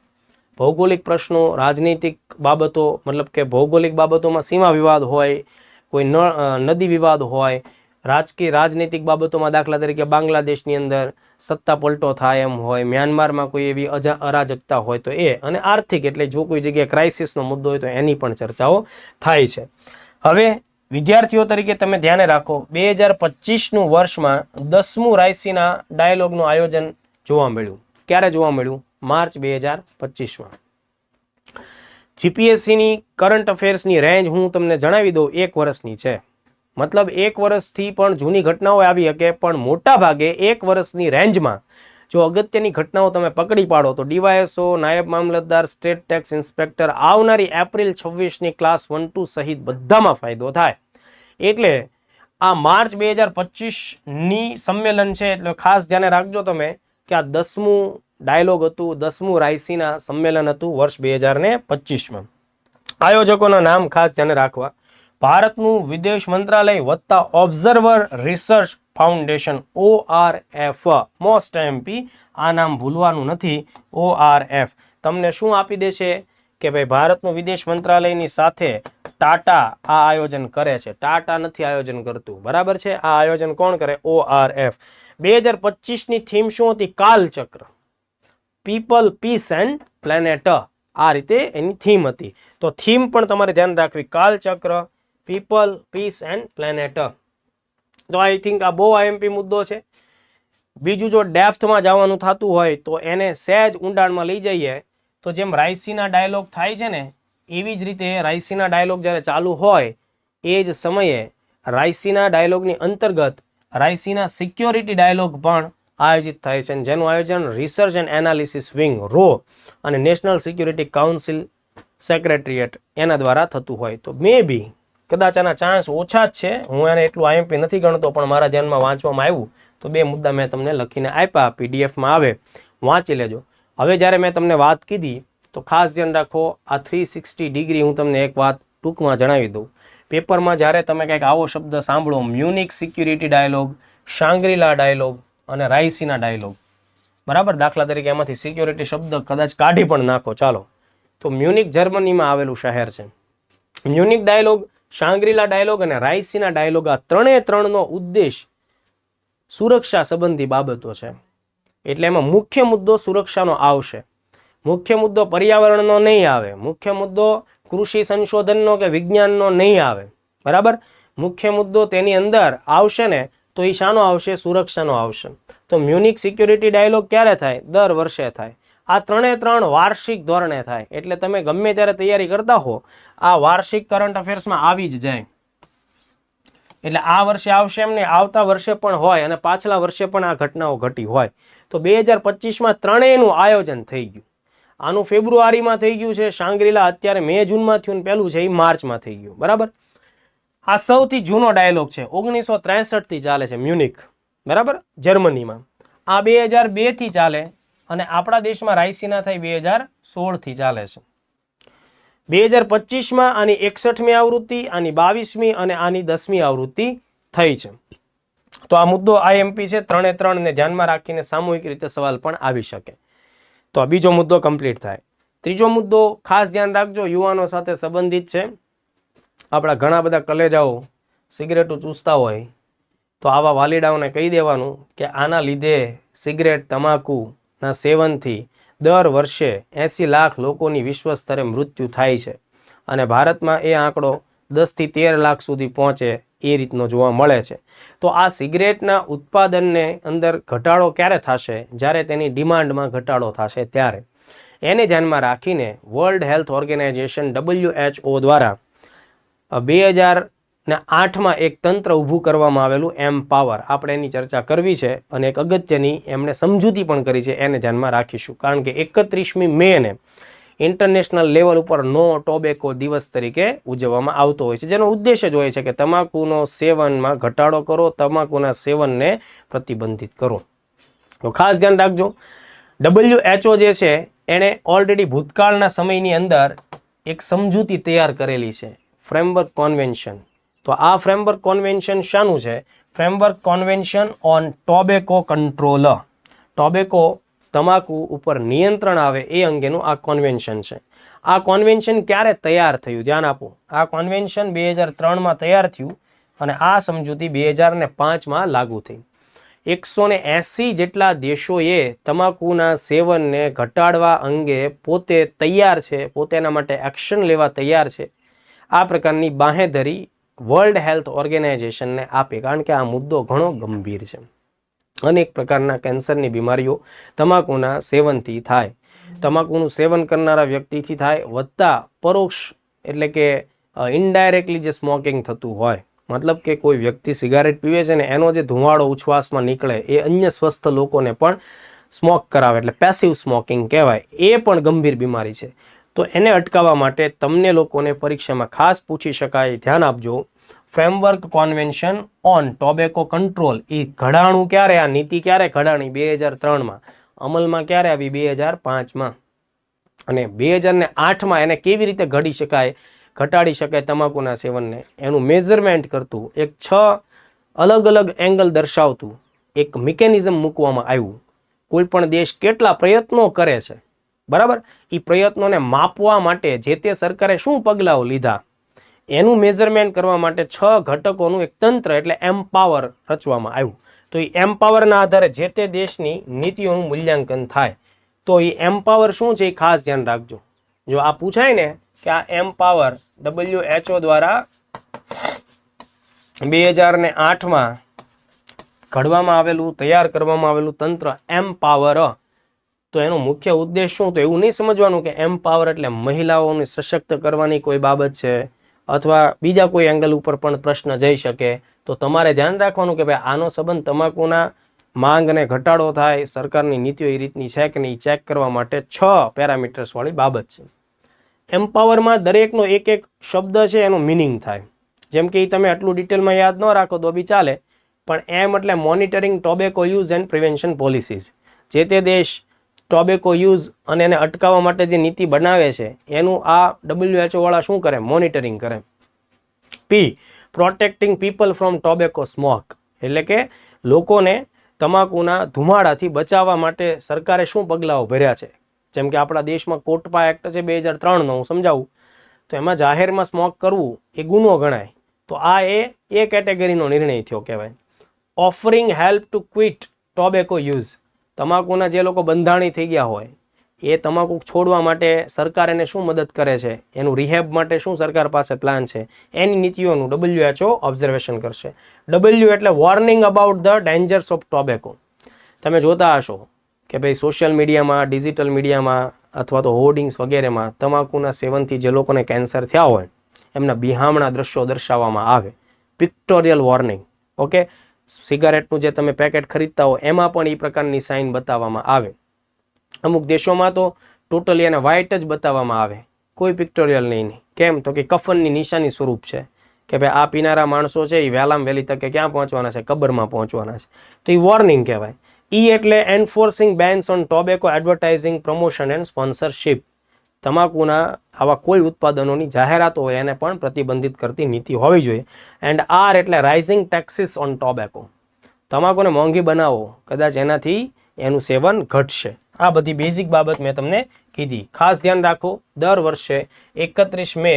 ભૌગોલિક પ્રશ્નો, રાજનૈતિક બાબતો, મતલબ કે ભૌગોલિક બાબતોમાં સીમા વિવાદ હોય, કોઈ નદી વિવાદ હોય, રાજકીય રાજનૈતિક બાબતોમાં દાખલા તરીકે બાંગ્લાદેશની અંદર સત્તા પલટો થાય એમ હોય, મ્યાનમારમાં કોઈ એવી અરાજકતા હોય તો એ, અને આર્થિક એટલે જો કોઈ જગ્યાએ ક્રાઇસિસનો મુદ્દો હોય તો એની પણ ચર્ચાઓ થાય છે. હવે વિદ્યાર્થીઓ તરીકે તમે ધ્યાને રાખો, 2025નું વર્ષમાં 10મું રાયસીના ડાયલોગનું આયોજન જોવા મળ્યું. ક્યારે જોવા મળ્યું? માર્ચ 2025માં. GPSCની કરંટ અફેર્સની રેન્જ હું તમને જણાવી દઉં, 1 વર્ષની છે. મતલબ 1 વર્ષથી પણ જૂની ઘટનાઓ આવી શકે, પણ મોટા ભાગે 1 વર્ષની રેન્જમાં જો અગત્યની ઘટનાઓ તમે પકડી પાડો તો DYSO, નાયબ મામલતદાર, સ્ટેટ ટેક્સ ઇન્સ્પેક્ટર, આવનારી એપ્રિલ 26ની ક્લાસ 1-2 સહિત બધામાં ફાયદો થાય. એટલે આ માર્ચ 2025ની સંમેલન છે, એટલે ખાસ ધ્યાને રાખજો તમે કે આ 10મું ડાયલોગ હતું, 10મું રાયસીના સંમેલન હતું વર્ષ 2025માં. આયોજકોના નામ ખાસ ધ્યાને રાખવા: ભારતનું વિદેશ મંત્રાલય વત્તા observer research foundation, ORF. Most MP, આ નામ ભૂલવાનું નથી, ORF. તમને શું આપી દેશે કે ભાઈ ભારતનું વિદેશ મંત્રાલયની સાથે ટાટા આ આયોજન કરે છે. ટાટા નથી આયોજન કરતું, બરાબર છે. આ આયોજન કોણ કરે? ORF. 2025ની થીમ શું હતી? કાલચક્ર, પીપલ, પીસ એન્ડ પ્લેનેટ. આ રીતે એની થીમ હતી. તો થીમ પણ તમારે ધ્યાન રાખવી, કાલચક્ર, પીપલ, પીસ એન્ડ પ્લેનેટ. તો આઈ થિંક આ બહુ IMP મુદ્દો છે. બીજું, જો ડેપ્થમાં જવાનું થતું હોય તો એને સહેજ ઊંડાણમાં લઈ જઈએ તો જેમ રાયસીના ડાયલોગ થાય છે ને, એવી જ રીતે રાયસીના ડાયલોગ જ્યારે ચાલુ હોય એ જ સમયે રાયસીના ડાયલોગની અંતર્ગત રાયસીના સિક્યોરિટી ડાયલોગ પણ આયોજિત થાય છે, જેનું આયોજન research and analysis wing, RO, અને નેશનલ સિક્યુરિટી કાઉન્સિલ સેક્રેટરીએટ એના દ્વારા થતું હોય. તો મે બી કદાચ આના ચાન્સ ઓછા જ છે, હું એને એટલું આઈએમપી નથી ગણતો, પણ મારા ધ્યાનમાં વાંચવામાં આવ્યું તો 2 મુદ્દા મેં તમને લખીને આપ્યા, પીડીએફમાં આવે, વાંચી લેજો. હવે જ્યારે મેં તમને વાત કીધી તો ખાસ ધ્યાન રાખો, આ 360 ડિગ્રી હું તમને એક વાત ટૂંકમાં જણાવી દઉં. પેપરમાં જ્યારે તમે કંઈક આવો શબ્દ સાંભળો, મ્યુનિક સિક્યુરિટી ડાયલોગ, શાંગ્રીલા ડાયલોગ અને રાયસીના ડાયલોગ, બરાબર, દાખલા તરીકે એમાંથી સિક્યોરિટી શબ્દ કદાચ કાઢી પણ નાખો, ચાલો, તો મ્યુનિક જર્મનીમાં આવેલું શહેર છે. મ્યુનિક ડાયલોગ, શાંગ્રીલા ડાયલોગ અને રાયસીના ડાયલોગ, આ ત્રણનો ઉદ્દેશ સુરક્ષા સંબંધી બાબતો છે. એટલે એમાં મુખ્ય મુદ્દો સુરક્ષાનો આવશે, મુખ્ય મુદ્દો પર્યાવરણનો નહીં આવે, મુખ્ય મુદ્દો કૃષિ સંશોધનનો કે વિજ્ઞાનનો નહીં આવે, બરાબર. મુખ્ય મુદ્દો તેની અંદર આવશે ને તો એ શાનો આવશે? સુરક્ષાનો આવશે. તો મ્યુનિક સિક્યોરિટી ડાયલોગ ક્યારે થાય? દર વર્ષે થાય. આ 3 વાર્ષિક ધોરણે થાય, એટલે તમે ગમે ત્યારે તૈયારી કરતા હો, આ વાર્ષિક કરંટ અફેર્સમાં આવી જ જાય. એટલે આ વર્ષે આવશે એમ નહીં, આવતા વર્ષે પણ હોય અને પાછલા વર્ષે પણ આ ઘટનાઓ ઘટી હોય. તો 2025માં ત્રણેયનું આયોજન થઈ ગયું. આનું ફેબ્રુઆરીમાં થઈ ગયું છે, શાંગ્રીલા અત્યારે મે જૂનમાં થયું, પહેલું છે એ માર્ચમાં થઈ ગયું, બરાબર. આ સૌથી જૂનો ડાયલોગ છે, 1963 થી ચાલે છે મ્યુનિક, બરાબર, જર્મનીમાં. આ 2002 થી ચાલે અને આપણા દેશમાં રાયસીના થઈ 2016 થી ચાલે છે. 2025માં આની 61મી આવૃત્તિ, આની 22મી અને આની 10મી આવૃત્તિ થઈ છે. તો આ મુદ્દો આઈએમપી છે, 3 ધ્યાનમાં રાખીને સામૂહિક રીતે સવાલ પણ આવી શકે. તો આ બીજો મુદ્દો કમ્પ્લીટ થાય. ત્રીજો મુદ્દો ખાસ ધ્યાન રાખજો, યુવાનો સાથે સંબંધિત છે. આપણા ઘણા બધા કલેજાઓ સિગરેટો ચૂસતા હોય તો આવા વાલીડાઓને કહી દેવાનું કે આના લીધે સિગરેટ, તમાકુના સેવનથી દર વર્ષે 80 લાખ લોકોની વિશ્વ સ્તરે મૃત્યુ થાય છે અને ભારતમાં એ આંકડો 10 થી 13 લાખ સુધી પહોંચે એ રીતનો જોવા મળે છે. તો આ સિગરેટના ઉત્પાદનને અંદર ઘટાડો ક્યારે થશે? જ્યારે તેની ડિમાન્ડમાં ઘટાડો થશે ત્યારે. એને ધ્યાનમાં રાખીને વર્લ્ડ હેલ્થ ઓર્ગેનાઇઝેશન WHO દ્વારા 2008માં એક તંત્ર ઊભું કરવામાં આવેલું એમ્પાવર, આપણે એની ચર્ચા કરવી છે અને એક અગત્યની એમણે સમજૂતી પણ કરી છે, એને ધ્યાનમાં રાખીશું. કારણ કે 31મી મેને ઇન્ટરનેશનલ લેવલ ઉપર નો ટોબેકો દિવસ તરીકે ઉજવવામાં આવતો હોય છે, જેનો ઉદ્દેશ્ય જ હોય છે કે તમાકુનો સેવનમાં ઘટાડો કરો, તમાકુના સેવનને પ્રતિબંધિત કરો. તો ખાસ ધ્યાન રાખજો, WHO જે છે એણે ઓલરેડી ભૂતકાળના સમયની અંદર એક સમજૂતી તૈયાર કરેલી છે, ફ્રેમવર્ક કોન્વેન્શન. તો આ ફ્રેમવર્ક કોન્વેન્શન શાનું છે? Framework convention on tobacco control. Tobacco, તમાકુ ઉપર નિયંત્રણ આવે એ અંગેનું આ કોન્વેન્શન છે. આ કોન્વેન્શન ક્યારે તૈયાર થયું? ધ્યાન આપો, આ કોન્વેન્શન 2003માં તૈયાર થયું અને આ સમજૂતી 2005માં લાગુ થઈ. 180 જેટલા દેશોએ તમાકુના સેવનને ઘટાડવા અંગે પોતે તૈયાર છે, પોતે એના માટે એક્શન લેવા તૈયાર છે. આ પ્રકારની બાંહેધરી વર્લ્ડ હેલ્થ ઓર્ગેનાઇઝેશનને આપે, કારણ કે આ મુદ્દો ઘણો ગંભીર છે. અનેક પ્રકારના કેન્સરની બીમારીઓ તમાકુના સેવનથી થાય, તમાકુનું સેવન કરનારા વ્યક્તિથી થાય, વત્તા પરોક્ષ એટલે કે ઇનડાયરેક્ટલી જે સ્મોકિંગ થતું હોય, મતલબ કે કોઈ વ્યક્તિ સિગારેટ પીવે છે ને એનો જે ધુમાડો ઉચ્છ્વાસમાં નીકળે એ અન્ય સ્વસ્થ લોકોને પણ સ્મોક કરાવે, એટલે પેસિવ સ્મોકિંગ કહેવાય. એ પણ ગંભીર બીમારી છે. તો એને અટકાવવા માટે તમને લોકોને પરીક્ષામાં ખાસ પૂછી શકાય, ધ્યાન આપજો. Framework convention on tobacco control એ ઘડાણું ક્યારે, આ નીતિ ક્યારે ઘડાણી? 2003માં. અમલમાં ક્યારે આવી? 2005માં. અને 2008માં એને કેવી રીતે ઘડી શકાય, ઘટાડી શકાય તમાકુના સેવનને, એનું મેઝરમેન્ટ કરતું એક 6 અલગ અલગ એંગલ દર્શાવતું એક મિકેનિઝમ મૂકવામાં આવ્યું. કોઈ પણ દેશ કેટલા પ્રયત્નો કરે છે, બરાબર, એ પ્રયત્નોને માપવા માટે જે તે સરકારે શું પગલાઓ લીધા એનું મેઝરમેન્ટ કરવા માટે 6 ઘટકોનું એક તંત્ર એટલે એમ્પાવર રચવામાં આવ્યું. તો એ એમ્પાવરના આધારે જે તે દેશની નીતિઓનું મૂલ્યાંકન થાય. તો એ એમ્પાવર શું છે એ ખાસ ધ્યાન રાખજો. જો આ પૂછાય ને કે આ એમ્પાવર WHO દ્વારા 2008માં ઘડવામાં આવેલું, તૈયાર કરવામાં આવેલું તંત્ર એમ્પાવર, તો એનો મુખ્ય ઉદ્દેશ શું? તો એવું નહીં સમજવાનું કે એમ્પાવર એટલે મહિલાઓને સશક્ત કરવાની કોઈ બાબત છે અથવા બીજા કોઈ એંગલ ઉપર પણ પ્રશ્ન જઈ શકે. તો તમારે ધ્યાન રાખવાનું કે ભાઈ આનો સંબંધ તમાકુના માંગને ઘટાડો થાય, સરકારની નીતિઓ એ રીતની છે કે નહીં, ચેક કરવા માટે 6 પેરામીટર્સ વાળી બાબત છે. એમ્પાવરમાં દરેકનો એક એક શબ્દ છે એનો મિનિંગ થાય. જેમ કે તમે આટલું ડિટેલમાં યાદ ન રાખો તો બી ચાલે, પણ એમ એટલે monitoring tobacco use and prevention policies. જે તે દેશ ટોબેકો યુઝ અને એને અટકાવવા માટે જે નીતિ બનાવે છે એનું આ WHO વાળા શું કરે? મોનિટરિંગ કરે. P, protecting people from tobacco smoke, એટલે કે લોકોને તમાકુના ધુમાડાથી બચાવવા માટે સરકારે શું પગલાઓ ભર્યા છે. જેમ કે આપણા દેશમાં કોટપા એક્ટ છે 2003નો, હું સમજાવું તો એમાં જાહેરમાં સ્મોક કરવું એ ગુનો ગણાય. તો આ એ કેટેગરીનો નિર્ણય થયો કહેવાય. Offering help to quit tobacco use, તમાકુના જે લોકો બંધાણી થઈ ગયા હોય એ તમાકુ છોડવા માટે સરકાર એને શું મદદ કરે છે, એનું રિહેબ માટે શું સરકાર પાસે પ્લાન છે, એની નીતિઓનું WHO ઓબ્ઝર્વેશન કરશે. W એટલે warning about the dangers of tobacco. તમે જોતા હશો કે ભાઈ સોશિયલ મીડિયામાં, ડિજિટલ મીડિયામાં અથવા તો હોર્ડિંગ્સ વગેરેમાં તમાકુના સેવનથી જે લોકોને કેન્સર થયા હોય એમના બિહામણા દ્રશ્યો દર્શાવવામાં આવે. Pictorial warning. ઓકે, સિગારેટનું જે તમે પેકેટ ખરીદતા હો એમાં પણ એ પ્રકારની સાઇન બતાવવામાં આવે. અમુક દેશોમાં તો ટોટલી એને વ્હાઇટ જ બતાવવામાં આવે, કોઈ પિક્ટોરિયલ નહીં. કેમ? તો કે કફનની નિશાની સ્વરૂપ છે કે ભાઈ આ પીનારા માણસો છે એ વહેલામાં વહેલી તકે ક્યાં પહોંચવાના છે? કબરમાં પહોંચવાના છે. તો એ વોર્નિંગ કહેવાય. ઈ એટલે enforcing bans on tobacco advertising, promotion and sponsorship. તમાકુના આવા કોઈ ઉત્પાદનોની જાહેરાતો હોય એને પણ પ્રતિબંધિત કરતી નીતિ હોવી જોઈએ. એન્ડ આર એટલે રાઇઝિંગ ટેક્સીસ ઓન ટોબેકો. તમાકુને મોંઘી બનાવો, કદાચ એનાથી એનું સેવન ઘટશે. આ બધી બેઝિક બાબત મેં તમને કીધી. ખાસ ધ્યાન રાખો, દર વર્ષે 31 મે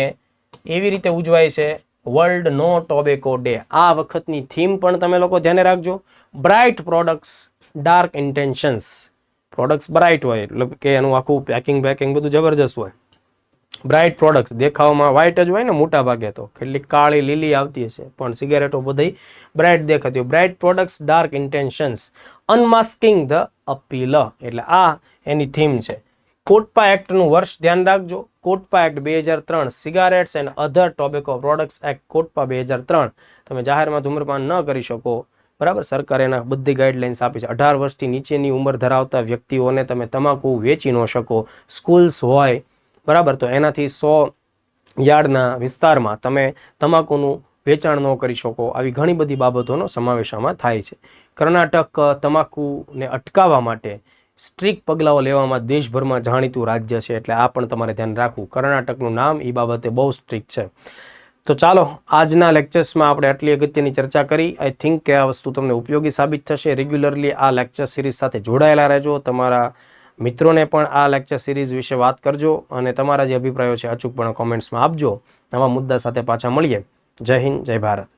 એવી રીતે ઉજવાય છે વર્લ્ડ નો ટોબેકો ડે. આ વખતની થીમ પણ તમે લોકો ધ્યાને રાખજો, bright products dark intentions. Products bright હોય એટલે કે એનું આખું પેકિંગ બધું જબરજસ્ત હોય. બ્રાઇટ પ્રોડક્ટ્સ દેખાવમાં વ્હાઇટ જ હોય ને મોટા ભાગે, તો કેટલીક કાળી લીલી આવતી હશે પણ સિગારેટો બધી બ્રાઇટ દેખાતી હોય. Bright products dark intentions, unmasking the appeal, એટલે આ એની થીમ છે. કોટપા એક્ટનું વર્ષ ધ્યાન રાખજો. COTPA act 2003, cigarettes and other tobacco products act COTPA 2003. તમે જાહેરમાં ધૂમ્રપાન ન કરી શકો, બરાબર. સરકારે એના બધી ગાઈડલાઇન્સ આપી છે. 18 વર્ષથી નીચેની ઉંમર ધરાવતા વ્યક્તિઓને તમે તમાકુ વેચી ન શકો. સ્કૂલ્સ હોય, બરાબર, તો એનાથી 100 યાર્ડના વિસ્તારમાં તમે તમાકુનું વેચાણ ન કરી શકો. આવી ઘણી બધી બાબતોનો સમાવેશ આમાં થાય છે. કર્ણાટક તમાકુને અટકાવવા માટે સ્ટ્રિક્ટ પગલાઓ લેવામાં દેશભરમાં જાણીતું રાજ્ય છે, એટલે આ પણ તમારે ધ્યાન રાખવું. કર્ણાટકનું નામ એ બાબતે બહુ સ્ટ્રિક્ટ છે. તો ચાલો, આજના લેક્ચર્સમાં આપણે આટલી અગત્યની ચર્ચા કરી. આઈ થિંક કે આ વસ્તુ તમને ઉપયોગી સાબિત થશે. રેગ્યુલરલી આ લેક્ચર સિરીઝ સાથે જોડાયેલા રહેજો. તમારા મિત્રોને પણ આ લેક્ચર સિરીઝ વિશે વાત કરજો અને તમારા જે અભિપ્રાયો છે અચૂકપણે કોમેન્ટ્સમાં આપજો. નવા મુદ્દા સાથે પાછા મળીએ. જય હિન્દ, જય ભારત.